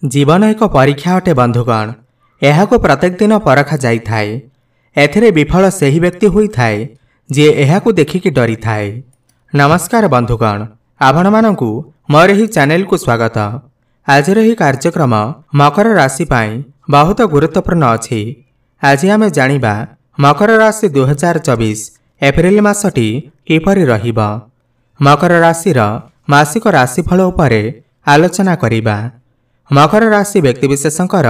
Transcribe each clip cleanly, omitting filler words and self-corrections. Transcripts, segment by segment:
जीवन एक परीक्षा अटे बंधुगण। एहाको प्रत्येक दिन परखा जाइथाए। एथिरे विफल सही व्यक्ति होइथाए जे एहाको देखिकी डरी थाए। नमस्कार बंधुगण, आपण मानकु मोर एही चैनल को स्वागत। आज एही कार्यक्रम मकर राशि पाई बहुत गुरुत्वपूर्ण अछि। आज आमे जानिबा मकर राशि 2024 एप्रिल मासटी किपरि रहिबा। मकर राशि मासिक राशिफल उपरे आलोचना करिबा। मकर राशि व्यक्तिविशेषकर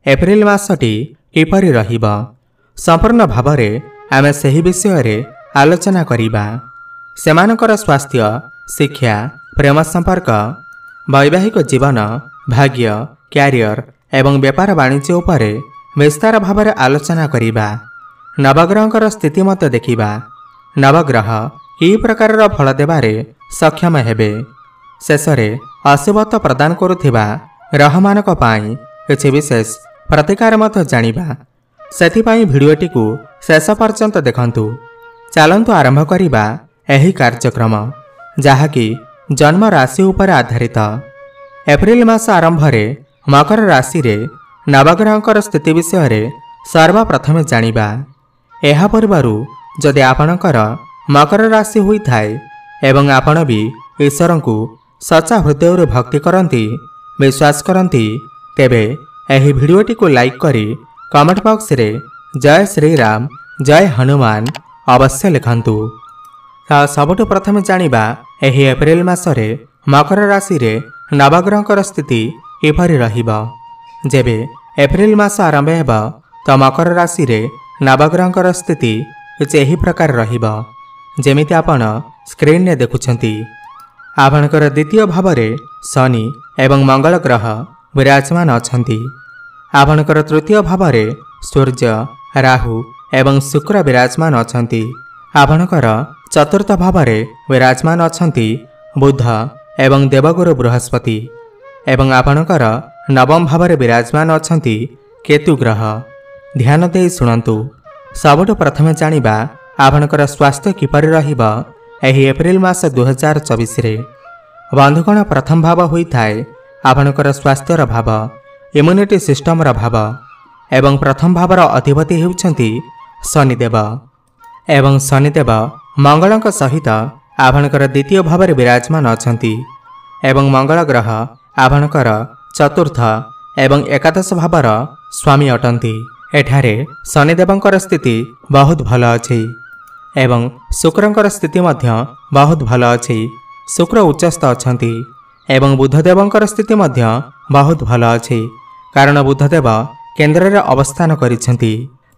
एप्रिल मासटी किपरि रहिबा संपूर्ण भावरे आमे सही विषय आलोचना करिबा। सेमानकर स्वास्थ्य, शिक्षा, प्रेम संपर्क, वैवाहिक जीवन, भाग्य, क्यारियर एवं व्यापार वाणिज्य उपरे विस्तार भावरे आलोचना करिबा। नवग्रहंकर स्थिति मत देखिबा। नवग्रह कि प्रकार फल देबारे सक्षम हेबे। शेषरे अशुभत्व प्रदान करुथिबा ग्रहमानक पाई किछि विशेष प्रतिकार मत जानिबा। सेथिपाई भिडियोटी को शेष पर्यंत देखंतु। चलंतु आरंभ करिबा एही कार्यक्रम जहाँकि जन्म राशि उपर आधारित। एप्रिल मास आरंभरे मकर राशि रे नवग्रहंकर स्थिति विषय सर्वप्रथमे जानिबा। एहा पूर्वरु जदि आपणकर मकर राशि होइथाए एवं आपण भी ईश्वरंकु सच्चा हृदय भक्ति करंती, विश्वास करंती, तेबे एही भिडियोटी को लाइक करी कमेंट बॉक्स रे जय श्री राम, जय हनुमान अवश्य लिखंतु। सबुठु प्रथमे जानिबा एही एप्रिल मासरे मकर राशि रे नवग्रहंकर स्थिति किपरि रहिबा। जेबे एप्रिल मास आरंभ हेबा तो मकर राशि रे नवग्रहंकर स्थिति किछि एही प्रकार रहिबा जेमिति आपण स्क्रीन ने देखुछंती। आपणकर द्वितीय भावरे शनि एवं मंगल ग्रह विराजमान अछंती। आपणकर तृतीय भावरे सूर्य, राहु एवं शुक्र विराजमान अछंती। आपणकर चतुर्थ भावरे विराजमान अछंती बुध एवं देवगुरु बृहस्पति एवं आपणकर नवम भावरे विराजमान अछंती केतु ग्रह। ध्यान देई सुनंतु। सबुठु प्रथमे जानिबा आपणकर स्वास्थ्य किपरि रहिबा एही एप्रिल मास 2024 रे। बंधुगण, प्रथम भाव होइथाए आपणकर स्वास्थ्यर भाव, इम्यूनिटी सिस्टमर भाव एवं प्रथम भावर अधिपति हेउछंती शनिदेव एवं शनिदेव मंगलक सहित आपणकर द्वितीय भावरे विराजमान अछंती एवं मंगल ग्रह आपणकर चतुर्थ एवं एकादश भावर स्वामी अटंती। एठारे शनिदेवंकर स्थिति बहुत भल अछि एवं शुक्रंकर स्थिति मध्य बहुत भल अछि। शुक्र उच्चस्थ अछंती एवं बुधदेवंकर स्थिति मध्य बहुत भल अछि कारण बुधदेव केंद्र रे अवस्थान करिसेंती।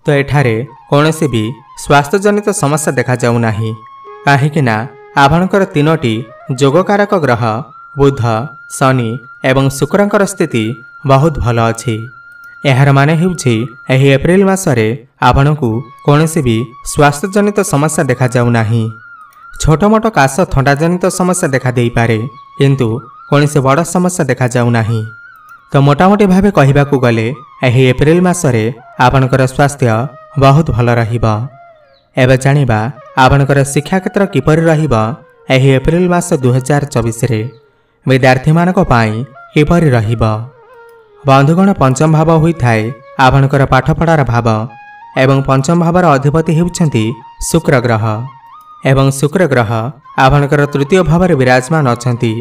तो एठारे कोनोसी भी स्वास्थ्य जनित समस्या देखा जाउ नाही काहेकि ना आपणकर तीनोटी जोगकारक ग्रह बुध, शनि एवं शुक्रंकर स्थिति बहुत भल अछि। एहार माने हेउछि एही एप्रिल मासरे आपणकु कोनोसी भी स्वास्थ्य जनित समस्या देखा जाउ नाही। छोट मोट काश, थंडा जनित समस्या देखा देई पारे किंतु कोनोसी बड़ समस्या देखा जाउ नाही। तो मोटामोटी भावे कहिबाकू गले एही एप्रिल मासरे आपणकर स्वास्थ्य बहुत भल रहिबा। एबे जानिबा आपणकर शिक्षा क्षेत्र किपरि रहिबा एही एप्रिल मास 2024 रे विद्यार्थी मानक पाई किपरि रहिबा। बंधुगण, पंचम भाव होइथाए आपणकर पाठपढ़ार भाव एवं पंचम भावर अधिपति हेउछंती शुक्र ग्रह एवं शुक्र ग्रह आपणकर तृतीय भावरे विराजमान अछंती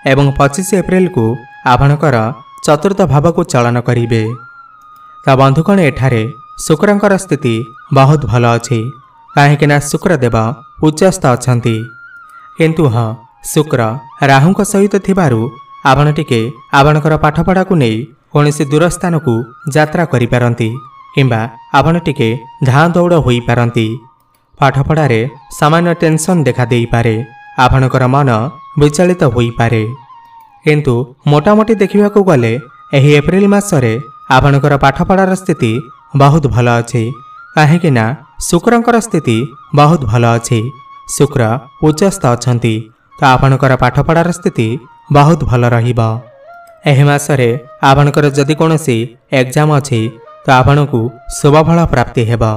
एवं 25 एप्रिल को आपणकर चतुर्थ भाव को चलन करिवे। ता बंधुगण, एठारे शुक्रंकर स्थिति बहुत भल अछि काहेकि ना शुक्रदेव उच्चस्थ अछंती किंतु शुक्र राहुंक सहित थिबारु आपण टिके आपणकर पाठपढ़ा को नहीं कौनसी दूर स्थान को यात्रा करि पारंती किंबा आपण टिके धाँ दौड़ होई पारंती। पाठपढ़ारे सामान्य टेंशन देखा देई पारे, आपणकर मन विचलित होई पारे किंतु मोटामोटी देखिबाकू गले एही एप्रिल मासरे आपणकर पाठपढ़ार स्थिति बहुत भल अछि काहेकि ना शुक्रंकर स्थिति बहुत भल अछि। शुक्र उच्चस्थ अछंती तो आपणकर पाठपढ़ार स्थिति बहुत भल रहिबा। एही मासरे आपणकर जदि कोनोसी एग्जाम अछि तो आपणकु शुभ फल प्राप्ति हेबा।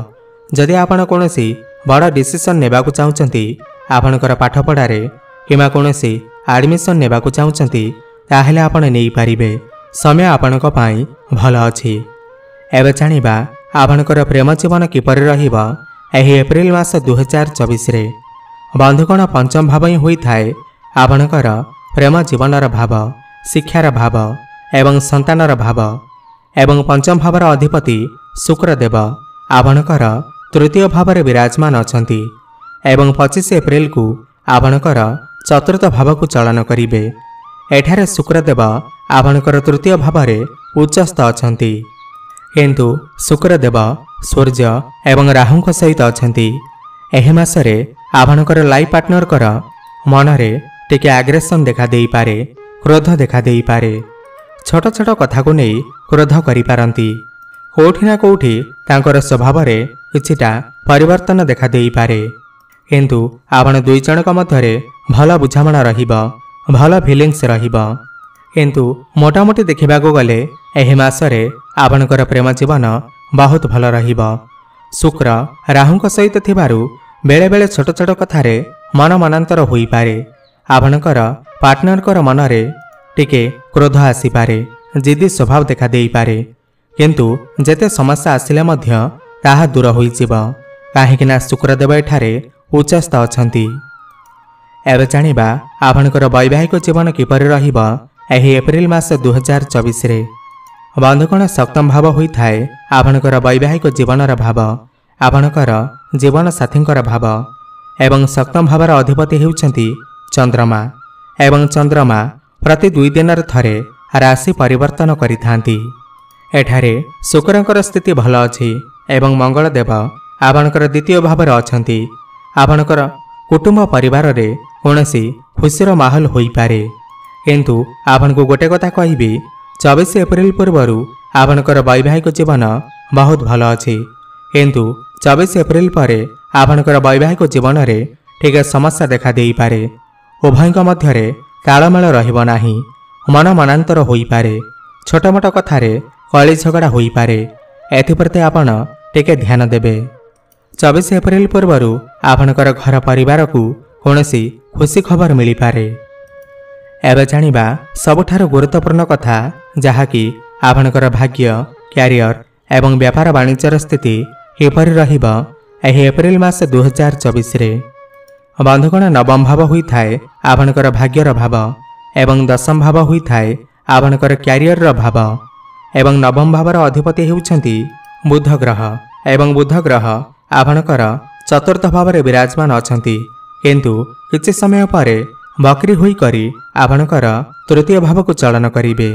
जदि आपण कोनोसी बड़ डिसिजन नेबाकू चाहुचंती आपणकर पाठपढ़ारे किमा कोनोसी एडमिशन नेबाकू चाहुचंती ताहेले आपण नेई पारिबे। समय आपणक पाई भल अछि। एबे जानिबा आपणकर प्रेम जीवन किपरि रहिबो एही एप्रिल मास 2024 रे। बंधुगण पंचम भाव ही होई थाए आपणकर प्रेम जीवनर भाव, शिक्षार भाव एवं संतानर भाव। एवं पंचम भावर अधिपति शुक्रदेव आपणकर तृतीय भाव विराजमान अछंती एवं 25 एप्रिल को आपणकर चतुर्थ भाव को चलन करिवे। एठारे शुक्रदेव आपणकर तृतीय भाव उच्चस्थ अछंती किंतु शुक्रदेव सूर्य एवं राहु सहित अछंती। एही मासरे आपणकर लाइफ पार्टनर कर मनरे टिके आग्रेसन देखा देई पारे, क्रोध देखा देई पारे। छोट छोट कथा को नहीं क्रोध करि पारंती। कोठी ना कोठी तांकर स्वभाव रे किछिटा परिवर्तन देखा देई पारे। किंतु आपण दुई जनक मध्यरे भल बुझामणा रहिबो, भल फीलिंग्स रहिबो। किंतु मोटामोटी देखिबा को गले एही मासरे आपणकर प्रेम जीवन बहुत भल रहिबो। शुक्र राहु सहित थिबारु बेले बेले छोट छोट कथारे मन मनांतर होई पारे। आपणकर पार्टनरकर मनरे टिके क्रोध आसी पारे, जिद्दी स्वभाव देखा देई पारे। किंतु जेते समस्या आसिले मध्य ताहा दूर होई जिवो, काहेकि ना शुक्रदेव एठारे उच्चस्थ अछंती। एबे जानिबा आपणकर वैवाहिक जीवन किपरि रहिबो एही एप्रिल मास 2024 रे। बंधुगण सप्तम भाव होई थाए आपणकर वैवाहिक जीवनर भाव, आपणकर जीवन साथींकर भाव। एवं सप्तम भावर अधिपति हेउछंती चंद्रमा एवं चंद्रमा प्रति 2 दिन थरे राशि परिवर्तन करिथांती। एठारे शुक्रंकर स्थिति भल अछि एवं मंगल देव आपणकर द्वितीय भावर अछंती। आपणकर कुटुंब परिवार रे कोनसी खुशीर माहौल होई पारे। किंतु आपनको गोटे कथा कहिबी 24 एप्रिल पूर्वरु आपणकर वैवाहिक जीवन बहुत भल अछि। किंतु 24 एप्रिल परे आपणकर वैवाहिक जीवन रे ठीक समस्या देखा देई पारे। उभयଙ୍କ ମଧ୍ୟରେ तालमेल रहिबो नाही, मन मनांतर होई पारे। छोट मोट कथारे कଳି झगड़ा होई पारे। एथिप्रति आपण टिके ध्यान देबे। 24 एप्रिल पूर्वरु आपणकर घर परिवार को कोनसी खुशी खबर मिली पारे। एबे जानिबा सबठारु गुरुत्वपूर्ण कथा जहाँकि आपणकर भाग्य, क्यारियर एवं व्यापार वाणिज्यर स्थिति किपरि रहिबो एही एप्रिल मास 2024 रे। बंधुगण नवम भाव होई थाए आपणकर भाग्यर भाव एवं दशम भाव होई थाए आपणकर क्यारियर भाव। एवं नवम भावर अधिपति हेउछंती बुध ग्रह एवं बुध ग्रह आपणकर चतुर्थ भाव विराजमान अछंती। किंतु किछि समय परे बकरी होई करी आपणकर तृतीय भाव को चलन करिवे।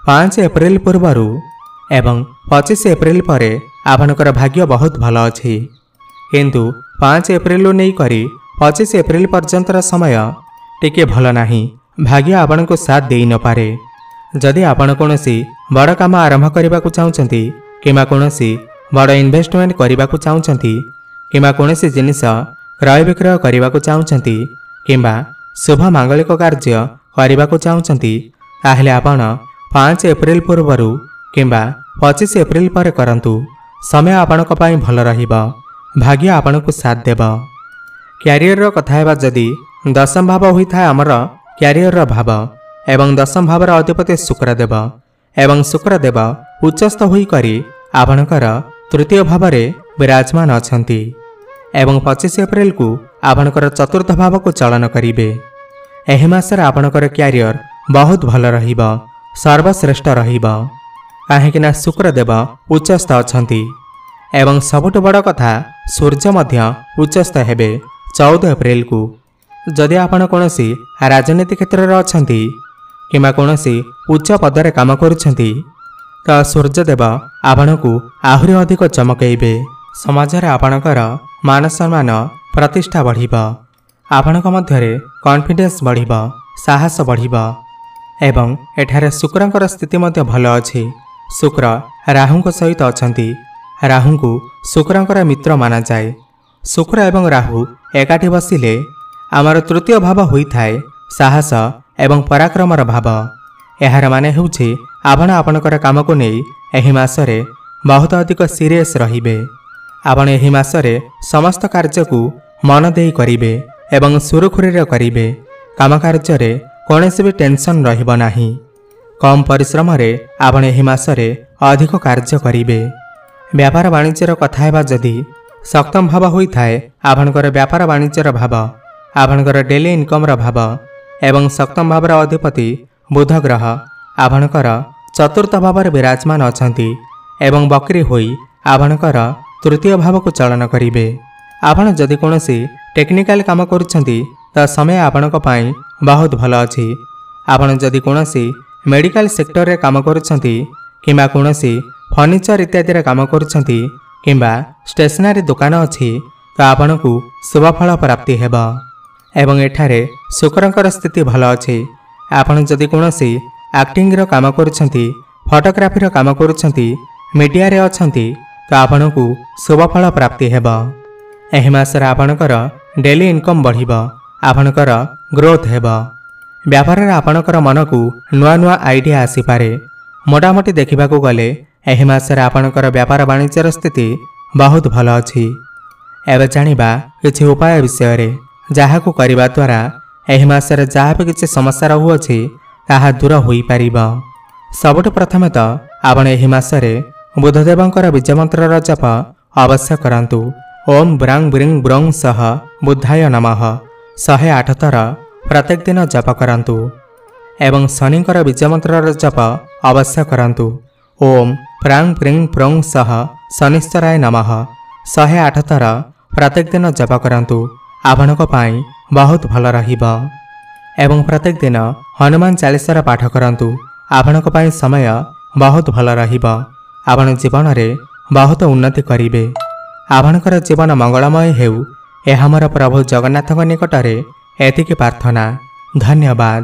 5 एप्रिल पूर्वरु एवं 25 एप्रिल परे आपणकर भाग्य बहुत भल अछि। किंतु 5 एप्रिल नहीं करी 25 एप्रिल पर्यंतर समय टिके भल नाही। भाग्य आपण को साथ देई न पारे। जदि आपण कोनसी बड़ काम आरंभ करबा को चाहुचंती किमा कोनसी बड़ इन्वेस्टमेंट करबा को चाहुचंती किमा कोनसी जिनिस क्रय विक्रय करबा को चाहुचंती किमा शुभ मांगलिक कार्य करबा को चाहुचंती ताहेले आपण 5 एप्रिल पूर्वरु किंबा 25 एप्रिल पर करंतु। समय आपणक पाई भल रहिबो, भाग्य आपण को साथ देबो। क्यारियर कथा हेबा जदि दशम भाव होई थाए हमर क्यारियर भाव एवं दशम भावर अधिपति शुक्रदेव एवं शुक्रदेव उच्चस्थ होई करी आपणकर तृतीय भावरे विराजमान अछंती। एवं 25 एप्रिल को आपणकर चतुर्थ भाव को चलन करिवे। एही मासरे आपणकर क्यारियर बहुत भल रहिबो, सर्वश्रेष्ठ रहिबो, काहेकि ना शुक्रदेव उच्चस्थ अछंती। एवं सबुठ बड़ कथा सूर्य मध्य उच्चस्थ हेबे 14 एप्रिल को। जदि आपण कोनसी राजनीति क्षेत्र रे अछंती किमा कोनसी उच्च पदरे काम करूछंती तो सूर्यदेव आपणकू आहुरी अधिक चमकैबे। समाज रे आपणकर मान सम्मान प्रतिष्ठा बढ़िबा, आपणक मध्यरे कॉन्फिडेंस बढ़िबा, साहस बढ़िबा। एवं एठारे शुक्रंकर स्थिति मध्य भल अछि। शुक्र राहु सहित अछंती। राहु को शुक्रंकर मित्र माना जाए। शुक्र एवं राहु एकाठी बसिले आमर तृतीय भाव होई थाए साहस एवं पराक्रमर भाव। एहार माने हेउछि आपण आपणकर काम को नहीं एही मासरे बहुत अधिक सीरियस रहिबे। आपण एही मासरे समस्त कार्य को मन देई करिवे एवं सुरखुरी रे करिवे। काम कार्य रे कोनोसी भी टेंशन रहिबो नाही। कम परिश्रम आपण एही मासरे अधिक कार्य करिवे। व्यापार वाणिज्यर कथा हेबा जदि सप्तम भाव होइथाए आपणकर व्यापार वाणिज्यर भाव आपणकर डेली इनकम भाव एवं सप्तम भावर अधिपति बुध ग्रह आपणकर चतुर्थ भाव विराजमान अछंती एवं बकरी होई आपणकर तृतीय भाव को चलन करिवे। आपण जदि कोनोसी टेक्निकल काम करुछंती त समय आपणक पई बहुत भल अछि। आपण जदि कोनोसी मेडिकल सेक्टर रे काम करुछंती किंबा कोनोसी फर्निचर इत्यादि रे काम करुछंती किंबा स्टेशनरी दुकान अछि त आपणकु शुभफल प्राप्ति हेबा। एवं एठारे शुक्रंकर स्थिति भल अछि। आपण जदि कोनोसी एक्टिंग रो काम करुछंती फोटोग्राफी रो काम करुछंती मीडिया रे अछंती त आपणकु शुभफल प्राप्ति हेबा। एही मासरे आपणकर डेली इनकम बढ़िबा आपणकर ग्रोथ हेबा। व्यापार रे आपणकर मनकु नुआ नुआ आइडिया आसी पारे। मोटामोटी देखिबाकू गले एही मासरे आपणकर व्यापार वाणिज्यर स्थिति बहुत भल अछि। एबे जानिबा किछि उपाय विषय रे जाहाकू करिबा द्वारा एही मासरे जहाँ भी किछि समस्या रहुअछि ताहा दूर होई पारिबा। सबुठु प्रथमे तो आपण एही मासरे बुधदेवंकर बीज मंत्र जप अवश्य करंतु। ओम ब्रांग ब्रिंग ब्रंग सह बुद्धाय नमः 108 थर प्रत्येक दिन जप करंतु। एवं शनिंकर बीज मंत्र जप अवश्य करंतु। ओम प्रांग प्रिंग प्रोंग सह शनिश्चराय नमः 108 थर प्रत्येक दिन जप करंतु। आपणक पाई बहुत भल रहिबा। एवं प्रत्येक दिन हनुमान चालीसार पाठ करंतु। आपणक पाई समय बहुत भल रहिबा। आपण जीवन रे बहुत उन्नति करिवे। आपणकर जीवन मंगलमय हेउ एहा हमर प्रभु जगन्नाथଙ୍କ निकटरे एतिकी प्रार्थना। धन्यवाद।